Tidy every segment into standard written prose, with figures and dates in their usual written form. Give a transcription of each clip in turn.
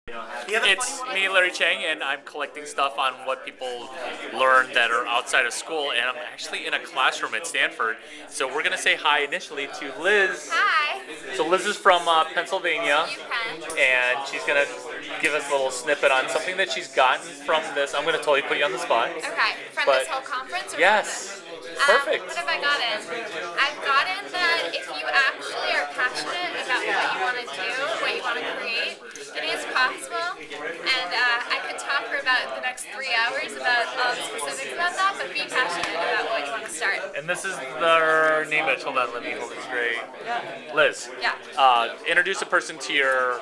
It's me, Larry Chang, and I'm collecting stuff on what people learn that are outside of school, and I'm actually in a classroom at Stanford. So we're going to say hi initially to Liz. Hi. So Liz is from Pennsylvania, UPenn. and she's going to give us a little snippet on something that she's gotten from this. I'm going to totally put you on the spot. Okay, from this whole conference? Or yes. Perfect. What have I gotten? I've gotten that if you actually are passionate about what you want to do, what you want to create, it is possible. And I could talk for about the next 3 hours about specifics about that, but be passionate about what you want to start. And this is their name. Hold on, let me hold it straight. Liz. Yeah. Introduce a person to your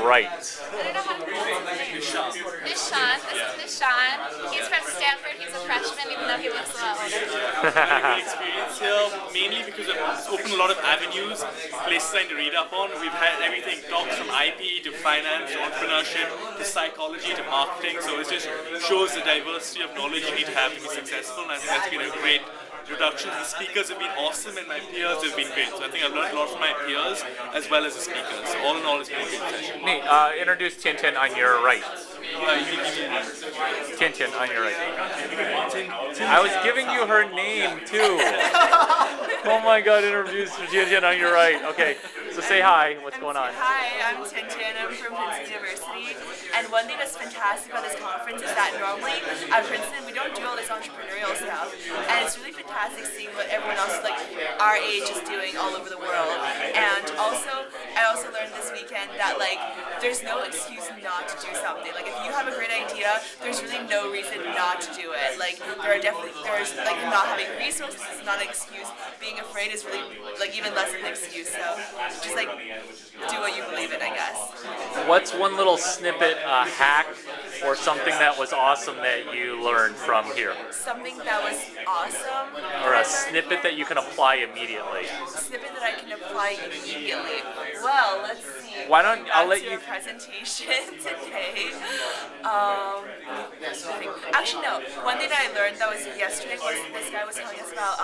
right. I don't know how to pronounce his name. Nishan. This is Nishan. He's from Stanford. He's a freshman, even though he looks a lot older. Great experience here, mainly because it's opened a lot of avenues, places I need to read up on. We've had everything, talks from IP to finance to entrepreneurship to psychology to marketing, so it just shows the diversity of knowledge you need to have to be successful, and I think that's been a great introduction. The speakers have been awesome and my peers have been great, so I think I've learned a lot from my peers as well as the speakers. So all in all, it's been a good session. Neat. Introduce Tiantian on your right. Tiantian on your right. I was giving you her name too. Oh my God! Introduce Tiantian on your right. Okay, so say hi. What's going on? Hi, I'm Tiantian. I'm from Princeton University. And one thing that's fantastic about this conference is that normally at Princeton we don't do all this entrepreneurial stuff, and it's really fantastic seeing what everyone else like our age is doing all over the world. And also, I also learned this weekend that like there's no excuse not to do something. Like if you have a great idea, there's really no reason not to do it. Like there's like not having resources is not an excuse. Being afraid is really like even less of an excuse. So just like do what you believe in, I guess. What's one little snippet, hack, or something that was awesome that you learned from here? Something that was awesome. Or a snippet that you can apply immediately. A snippet that I can apply immediately. Well, let's see. Why don't I'll let you a presentation today. Actually, no. One thing that I learned that was yesterday was this guy was telling us about,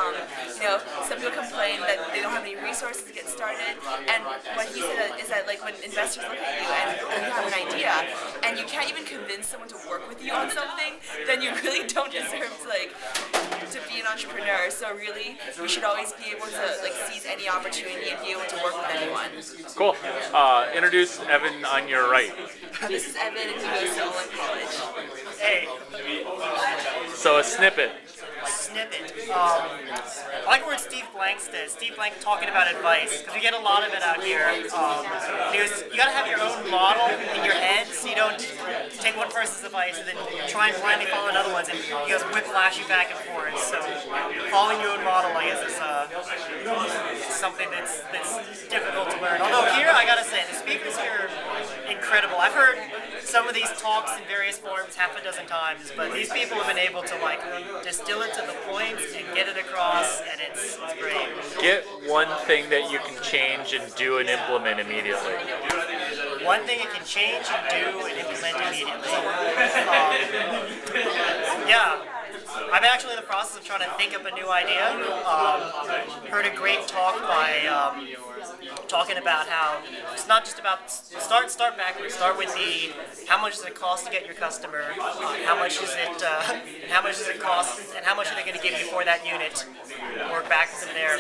you know, some people complain that they don't have any resources to get started, and what he said is that like when investors look at you and you have an idea and you can't even convince someone to work with you on something, then you really don't deserve to be an entrepreneur. So really, you should always be able to like seize any opportunity and be able to work with anyone. Cool. Introduce Evan on your right. This is Evan, and he goes to Olin College. Hey. So a snippet. Snippet. I like what Steve Blank says. Steve Blank talking about advice, because we get a lot of it out here. You got to have your own model in your head, so you don't take one person's advice and then try and blindly follow another one's, and you guys whiplash you back and forth. So following your own model, I guess, is something that's difficult to learn. Although here, I gotta say, the speakers here are incredible. I've heard some of these talks in various forms half a dozen times, but these people have been able to like distill it to the point and get it across, and it's great. Get one thing that you can change and do and implement immediately. One thing you can change and do and implement immediately. Yeah. I'm actually in the process of trying to think up a new idea. Heard a great talk by talking about how it's not just about start backwards. Start with the how much does it cost to get your customer, how much does it cost, and how much are they going to give you for that unit. Work back from there.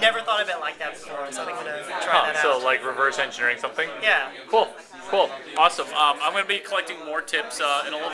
Never thought of it like that before, so I'm going to try that out. So like reverse engineering something? Yeah. Cool. Awesome. I'm going to be collecting more tips in a little